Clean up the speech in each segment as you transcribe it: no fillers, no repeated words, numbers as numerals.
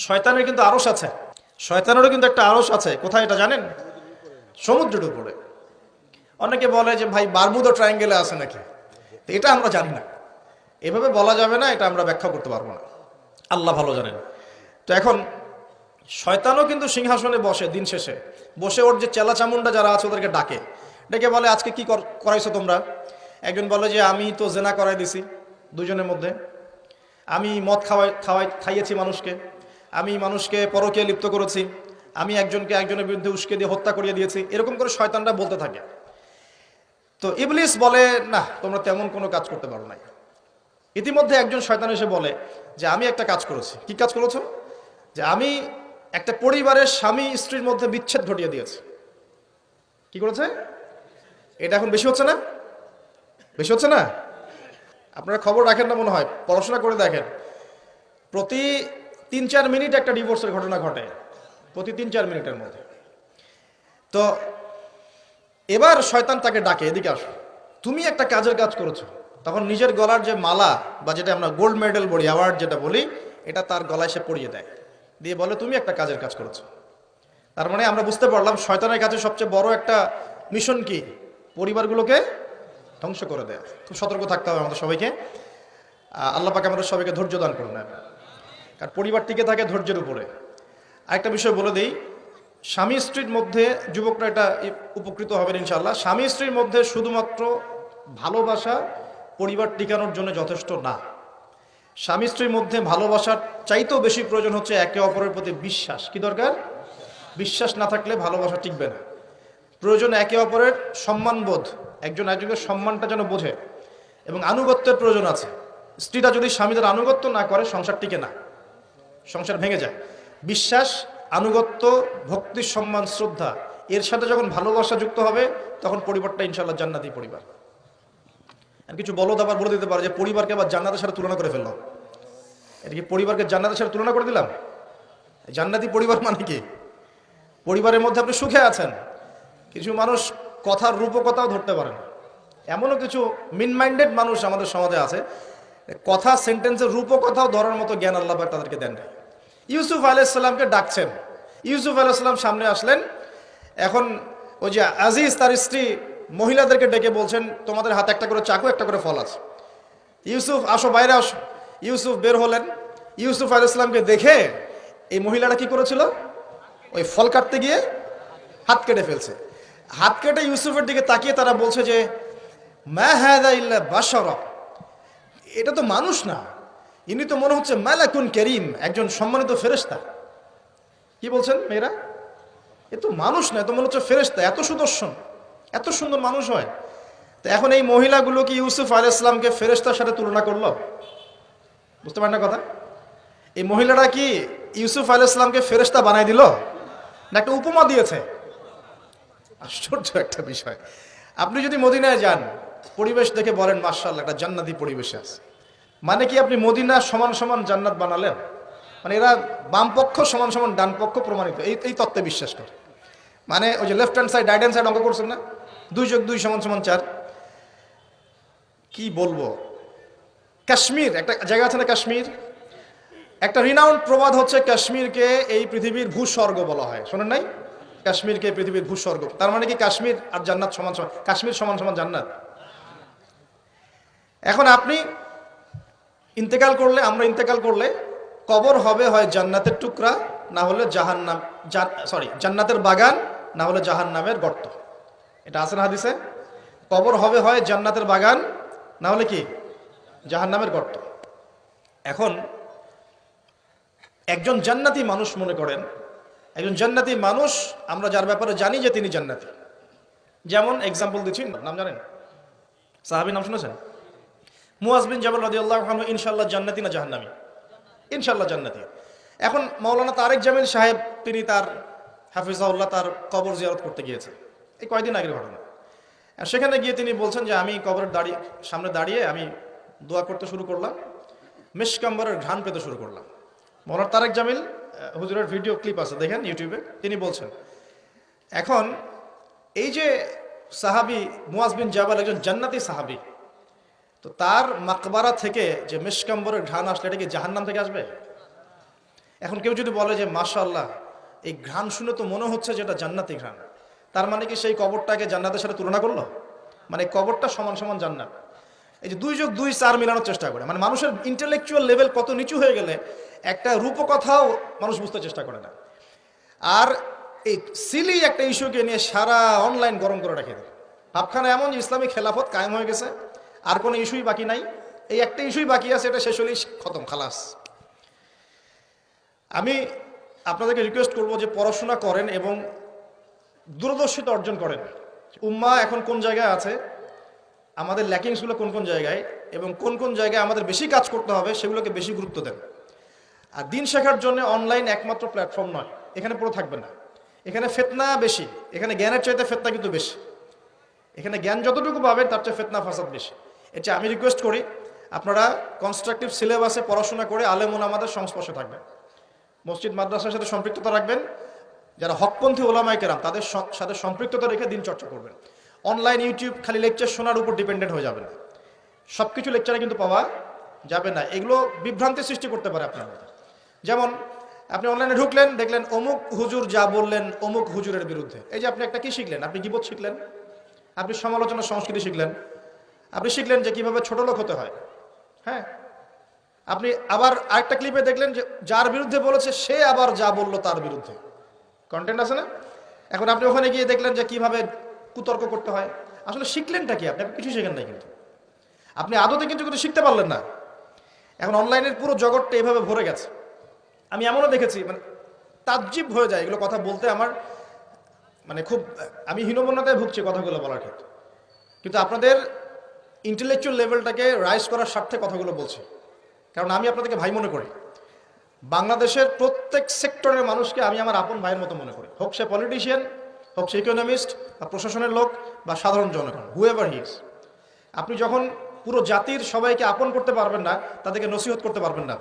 শয়তানের কিন্তু আরশ আছে, শয়তানেরও কিন্তু একটা আরশ আছে। কোথায় এটা জানেন? সমুদ্রের উপরে। অনেকে বলে যে ভাই বারমুদা ট্রায়াঙ্গেলে আছে নাকি, তো এটা আমরা জানি না, এভাবে বলা যাবে না, এটা আমরা ব্যাখ্যা করতে পারবো না, আল্লাহ ভালো জানেন। তো এখন শয়তানও কিন্তু সিংহাসনে বসে, দিন শেষে বসে ওর যে চেলা চামুন্ডা যারা আছে ওদেরকে ডাকে, ডেকে বলে আজকে কি করাইছো তোমরা? একজন বলে যে আমি তো জেনা করাই দিছি দুজনের মধ্যে, আমি মদ খাইয়েছি মানুষকে, আমি মানুষকে পরকীয়ায় লিপ্ত করেছি, আমি একজনকে একজনের বিরুদ্ধে উস্কে দিয়ে হত্যা করিয়ে দিয়েছি, এরকম করে শয়তানরা বলতে থাকে। তো ইবলিস বলে না, তোমরা তেমন কোনো কাজ করতে পারো না। ইতিমধ্যে একজন শয়তান এসে বলে যে আমি একটা কাজ করেছি। কি কাজ করেছো? যে আমি একটা পরিবারের স্বামী স্ত্রীর মধ্যে বিচ্ছেদ ঘটিয়ে দিয়েছি। কি করেছে? এটা এখন বেশি হচ্ছে না? বেশি হচ্ছে না? আপনারা খবর রাখেন না মনে হয়, পড়াশোনা করে দেখেন, প্রতি 3-4 মিনিট একটা ডিভোর্সের ঘটনা ঘটে, প্রতি 3-4 মিনিটের মধ্যে। তো এবার শয়তান তাকে ডাকে, এদিকে আসো, তুমি একটা কাজের কাজ করেছো। তখন নিজের গলার যে মালা বা যেটা আমরা গোল্ড মেডেল বলি, অ্যাওয়ার্ড যেটা বলি, এটা তার গলায় সে পরিয়ে দেয়, দিয়ে বলে তুমি একটা কাজের কাজ করেছো। তার মানে আমরা বুঝতে পারলাম শয়তানের কাছে সবচেয়ে বড় একটা মিশন কি? পরিবারগুলোকে ধ্বংস করে দেয়। খুব সতর্ক থাকতে হবে আমাদের সবাইকে। আল্লাহ পাক আমাদের সবাইকে ধৈর্য দান করুন। কারণ পরিবার টিকে থাকে ধৈর্যের উপরে। আরেকটা বিষয় বলে দেই, স্বামী স্ত্রীর মধ্যে, যুবকরা এটা উপকৃত হবেন ইনশাআল্লাহ, স্বামী স্ত্রীর মধ্যে শুধুমাত্র ভালোবাসা পরিবার টিকানোর জন্য যথেষ্ট না। স্বামী স্ত্রীর মধ্যে ভালোবাসার চাইতেও বেশি প্রয়োজন হচ্ছে একে অপরের প্রতি বিশ্বাস। কি দরকার? বিশ্বাস না থাকলে ভালোবাসা টিকবে না। প্রয়োজন একে অপরের সম্মানবোধ, একজন একজনের সম্মানটা যেন বোঝে, এবং আনুগত্যের প্রয়োজন আছে। স্ত্রীরা যদি স্বামীদের আনুগত্য না করে সংসার টিকে না, সংসার ভেঙে যায়। বিশ্বাস, আনুগত্য, ভক্তি, সম্মান, শ্রদ্ধা, এর সাথে যখন ভালোবাসা যুক্ত হবে তখন পরিবারটা ইনশাআল্লাহ জান্নাতি পরিবার। আর কিছু বলদ আবার বলে দিতে পারে যে পরিবারকে আবার জান্নাতের সাথে তুলনা করে ফেললাম। এটা কি পরিবারকে জান্নাতের সাথে তুলনা করে দিলাম? জান্নাতি পরিবার মানে কি? পরিবারের মধ্যে আপনি সুখে আছেন, কিছু মানুষ কথার রূপকথাও ধরতে পারে না। এমনও কিছু মিন মাইন্ডেড মানুষ আমাদের সমাজে আছে, কথা সেন্টেন্সের রূপকথাও ধরার মতো জ্ঞান আল্লাহ পাক তাদেরকে দেন। ইউসুফ আলাইহিস সালামকে ডাকছেন, ইউসুফ আলাইহিস সালাম সামনে আসলেন। এখন ওই যে আজিজ তার স্ত্রী মহিলাদেরকে ডেকে বলছেন তোমাদের হাতে একটা করে চাকু, একটা করে ফল আছে, ইউসুফ আসো, বাইরে আসো। ইউসুফ বের হলেন। ইউসুফ আলাইহিস সালামকে দেখে এই মহিলাটা কি করেছিল? ওই ফল কাটতে গিয়ে হাত কেটে ফেলছে। হাত কেটে ইউসুফের দিকে তাকিয়ে তারা বলছে যে মা হাযা ইল্লা বাশারা, এটা তো মানুষ না, ইনি তো মনে হচ্ছে মালাকুন কারীম, একজন সম্মানিত ফেরেশতা। কি বলছেন মেয়েরা? এ তো মানুষ না, এ তো মনে হচ্ছে ফেরেশতা, এত সুদর্শন, এত সুন্দর মানুষ হয়। তো এখন এই মহিলাগুলো কি ইউসুফ আলাইহিস সালামকে ফেরেশতার সাথে তুলনা করলো? বুঝতে পারেন না কথা? এই মহিলারা কি ইউসুফ আলাইহিস সালামকে ফেরেশতা বানাই দিল, না একটা উপমা দিয়েছে? আশ্চর্য একটা বিষয়। আপনি যদি মদিনায় যান, পরিবেশ দেখে বলেন মাশাআল্লাহ একটা জান্নাতি পরিবেশে আছে, মানে কি আপনি মদিনা সমান সমান জান্নাত বানালেন? মানে এরা বাম পক্ষ সমান সমান ডান পক্ষ প্রমাণিত, এই তত্ত্বে বিশ্বাস করে। মানে ওই যে left hand side right hand side অঙ্ক করছেন না, 2+2 = 4। কি বলবো, কাশ্মীর একটা জায়গা আছে না, কাশ্মীর একটা রিনাউন্ড প্রবাদ হচ্ছে কাশ্মীরকে এই পৃথিবীর ভূস্বর্গ বলা হয়, শোনেন নাই? কাশ্মীরকে পৃথিবীর ভূস্বর্গ, তার মানে কি কাশ্মীর আর জান্নাত সমান সমান, কাশ্মীর সমান সমান জান্নাত? এখন আপনি ইন্তেকাল করলে, আমরা ইন্তেকাল করলে কবর হবে হয় জান্নাতের টুকরা, না হলে জাহান্নাম, জান্নাতের বাগান, না হলে জাহান্নামের গর্ত। এটা আছে না হাদিসে? কবর হবে হয় জান্নাতের বাগান, না হলে কি জাহান্নামের গর্ত। এখন একজন জান্নাতি মানুষ, মনে করেন একজন জান্নাতি মানুষ, আমরা যার ব্যাপারে জানি যে তিনি জান্নাতি, যেমন এক্সাম্পল দিচ্ছি, নাম জানেন? সাহাবী নাম শুনেছেন? মুআজ বিন জাবাল রাদিয়াল্লাহু আনহু ইনশাআল্লাহ জান্নাতি না জাহান্নামী? ইনশাআল্লাহ জান্নাতি। এখন মাওলানা তারেক জামিল সাহেব, তিনি তার হাফিজাহুল্লাহ তার কবর জিয়ারত করতে গিয়েছেন, এই কয়েকদিন আগের ঘটনা। সেখানে গিয়ে তিনি বলছেন যে আমি কবরের সামনে দাঁড়িয়ে আমি দোয়া করতে শুরু করলাম, মিশকাম্বরের ঘ্রাণ পেতে শুরু করলাম। মাওলানা তারেক জামিল হুজুরের ভিডিও ক্লিপ আছে, দেখেন ইউটিউবে, তিনি বলছেন এখন এই যে সাহাবী মুআজ বিন জাবাল একজন জান্নাতি সাহাবী, তো তার মাকবারা থেকে যে মিশকাম্বরের ঘ্রাণ আসলে এটা কি জাহান্নাম থেকে আসবে? এখন কেউ যদি বলে যে মাশাআল্লাহ এই ঘ্রাণ শুনে তো মনে হচ্ছে যে এটা জান্নাতি ঘ্রাণ, তার মানে কি সেই কবরটাকে জান্নাতের সাথে তুলনা করলো? মানে কবরটা সমান সমান জান্নাত। এই যে 2 + 2 4 মেলানোর চেষ্টা করে, মানে মানুষের ইন্টেলেকচুয়াল লেভেল কত নিচু হয়ে গেলে একটা রূপকথাও মানুষ বুঝতে চেষ্টা করে না। আর এই সিলি একটা ইস্যুকে নিয়ে সারা অনলাইন গরম করে রেখে দেয়। ভাবখানা এমন যে ইসলামী খেলাফত কায়েম হয়ে গেছে, আর কোনো ইস্যুই বাকি নাই, এই একটা ইস্যুই বাকি আছে, এটা শেষ হলেই খতম, খালাস। আমি আপনাদেরকে রিকোয়েস্ট করব যে পড়াশোনা করেন এবং দূরদর্শিতা অর্জন করেন। উম্মাহ এখন কোন জায়গায় আছে, আমাদের ল্যাকিংসগুলো কোন কোন জায়গায়, এবং কোন কোন জায়গায় আমাদের বেশি কাজ করতে হবে সেগুলোকে বেশি গুরুত্ব দেন। আর দিন শেখার জন্য অনলাইন একমাত্র প্ল্যাটফর্ম নয়, এখানে পুরো থাকবে না। এখানে ফিতনা বেশি, এখানে জ্ঞানের চাইতে ফিতনা কিন্তু বেশি। এখানে জ্ঞান যতটুকু পাবেন তার চেয়ে ফিতনা ফাসাদ বেশি। এটা আমি রিকোয়েস্ট করি আপনারা কনস্ট্রাকটিভ সিলেবাসে পড়াশোনা করে আলেম ওলামাদের সংস্পর্শে থাকবেন, মসজিদ মাদ্রাসার সাথে সম্পৃক্ততা রাখবেন, যারা হকপন্থী ওলামায়ে কেরাম তাদের সাথে সম্পৃক্ততা রেখে দিন চর্চা করবেন। অনলাইন ইউটিউব খালি লেকচার শোনার উপর ডিপেন্ডেন্ট হয়ে যাবেন, সব কিছু লেকচারে কিন্তু পাওয়া যাবে না। এগুলো বিভ্রান্তি সৃষ্টি করতে পারে আপনার মধ্যে। যেমন আপনি অনলাইনে ঢুকলেন, দেখলেন অমুক হুজুর যা বললেন অমুক হুজুরের বিরুদ্ধে। এই যে আপনি একটা কি শিখলেন, আপনি গীবত শিখলেন, আপনি সমালোচনার সংস্কৃতি শিখলেন, আপনি শিখলেন যে কিভাবে ছোট লোক হতে হয়। হ্যাঁ, আপনি আবার আরেকটা ক্লিপে দেখলেন যে যার বিরুদ্ধে বলেছে সে আবার যা বললো তার বিরুদ্ধে কন্টেন্ট আছে না। এখন আপনি ওখানে গিয়ে দেখলেন যে কিভাবে কুতর্ক করতে হয়। আসলে শিখলেনটা কি? আপনি কিছু শেখেন নাই, কিন্তু আপনি আদতে কিন্তু কিছু শিখতে পারলেন না। এখন অনলাইনের পুরো জগৎটা এভাবে ভরে গেছে। আমি এমনও দেখেছি, মানে তাজ্জিব হয়ে যায় এগুলো কথা বলতে, আমার মানে খুব, আমি হীনমন্যতায় ভুগছি কথাগুলো বলার ক্ষেত্রে, কিন্তু আপনাদের ইন্টেলেকচুয়াল লেভেলটাকে রাইজ করার স্বার্থে কথাগুলো বলছি। কারণ আমি আপনাদেরকে ভাই মনে করি, বাংলাদেশের প্রত্যেক সেক্টরের মানুষকে আমি আমার আপন ভাইয়ের মতো মনে করি, হোক সে পলিটিশিয়ান, হোক সে ইকোনমিস্ট বা প্রশাসনের লোক বা সাধারণ জনগণ, হুএভার হি ইজ। আপনি যখন পুরো জাতির সবাইকে আপন করতে পারবেন না, তাদেরকে নসিহত করতে পারবেন না,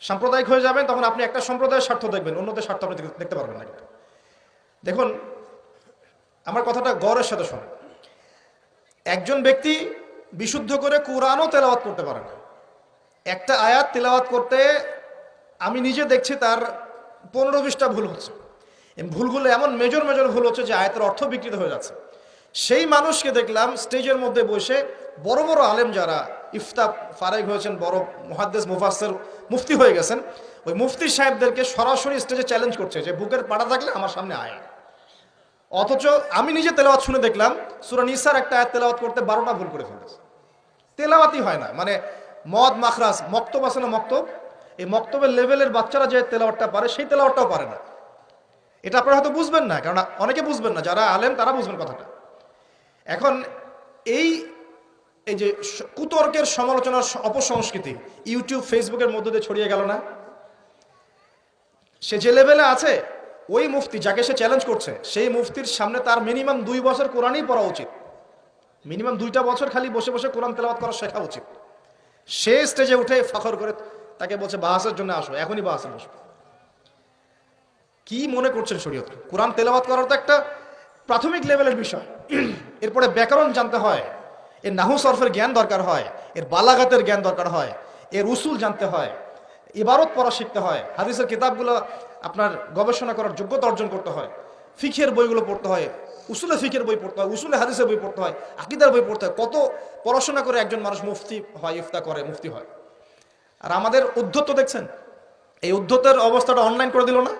সাম্প্রদায়িক হয়ে যাবেন, তখন আপনি একটা সম্প্রদায়ের স্বার্থ দেখবেন, অন্যদের স্বার্থ আপনি দেখতে পারবেন না। কিন্তু দেখুন, আমার কথাটা গৌরবের সাথে শোনেন। একজন ব্যক্তি বিশুদ্ধ করে কোরআনও তেলাওয়াত করতে পারে না। একটা আয়াত তেলাওয়াত করতে আমি নিজে দেখছি তার 15-20টা ভুল হচ্ছে। ভুলগুলো এমন মেজর ভুল হচ্ছে যে আয়াতের অর্থ বিকৃত হয়ে যাচ্ছে। সেই মানুষকে দেখলাম স্টেজের মধ্যে বসে বড় বড় আলেম যারা ইফতা ফারেক হয়েছেন, বড় মুহাদ্দিস মুফাসসির মুফতি হয়ে গেছেন, ওই মুফতি সাহেবদেরকে সরাসরি স্টেজে চ্যালেঞ্জ করছে যে বুকের পাড়া থাকলে আমার সামনে আয়। অথচ আমি নিজে তেলাওয়াত শুনে দেখলাম সূরা নিসার একটা আয়াত তেলাওয়াত করতে 12টা ভুল করে ফেলেছে। তেলাওয়াতই হয় না, মানে মদ মাখরাজ মক্তব আছে না, মক্তব, এই মক্তবের লেভেলের বাচ্চারা যে তেলাওয়াতটা পারে সেই তেলাওয়াতটাও পারে না। এটা আপনারা হয়তো বুঝবেন না, কারণ অনেকে বুঝবেন না, যারা আলেম তারা বুঝবেন কথাটা। এখন এই যে কুতর্কের সমালোচনার অপসংস্কৃতি ইউটিউব ফেসবুকের মধ্যে দিয়ে ছড়িয়ে গেল না, সে যে লেভেলে আছে, ওই মুফতি যাকে সে চ্যালেঞ্জ করছে সেই মুফতির সামনে তার মিনিমাম 2 বছর কোরআনই পড়া উচিত, মিনিমাম 2টা বছর খালি বসে বসে কোরআন তেলাওয়াত করা শেখা উচিত। সে স্টেজে উঠে ফখর করে তাকে বলছে বাহাসের জন্য আসো, এখনই বাহাসে বসবো। কি মনে করছেন শরীয়ত? কোরআন তেলাওয়াত করার তো একটা প্রাথমিক লেভেলের বিষয়, এরপরে ব্যাকরণ জানতে হয়, এর নাহু সরফের জ্ঞান দরকার হয়, এর বালাগাতের জ্ঞান দরকার হয়, এর উসুল জানতে হয়, ইবারত পড়া শিখতে হয়, হাদিসের কিতাবগুলো আপনার গবেষণা করার যোগ্যতা অর্জন করতে হয়, ফিকের বইগুলো পড়তে হয়, উসুলে ফিকের বই পড়তে হয়, উসুলে হাদিসের বই পড়তে হয়, আকীদার বই পড়তে হয়। কত পড়াশোনা করে একজন মানুষ মুফতি হয়, ইফতা করে, মুফতি হয়। আর আমাদের উদ্ধত্ত দেখছেন, এই উদ্ধতের অবস্থাটা অনলাইন করে দিল না।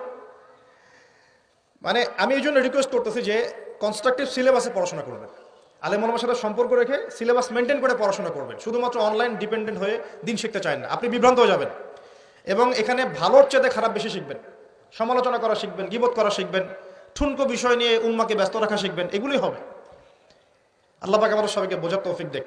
মানে আমি এই জন্য রিকোয়েস্ট করতেছি যে কনস্ট্রাকটিভ সিলেবাসে পড়াশোনা করবেন, আলেম ওলামার সাথে সম্পর্ক রেখে সিলেবাস মেনটেন করে পড়াশোনা করবেন। শুধুমাত্র অনলাইন ডিপেন্ডেন্ট হয়ে দিন শিখতে চান না, আপনি বিভ্রান্ত হয়ে যাবেন। এবং এখানে ভালোর চেয়ে খারাপ বেশি শিখবেন, সমালোচনা করা শিখবেন, গীবত করা শিখবেন, ঠুনকো বিষয় নিয়ে উম্মাকে ব্যস্ত রাখা শিখবেন, এগুলোই হবে। আল্লাহ পাক আমাদের সবাইকে বোঝার তৌফিক দেখ।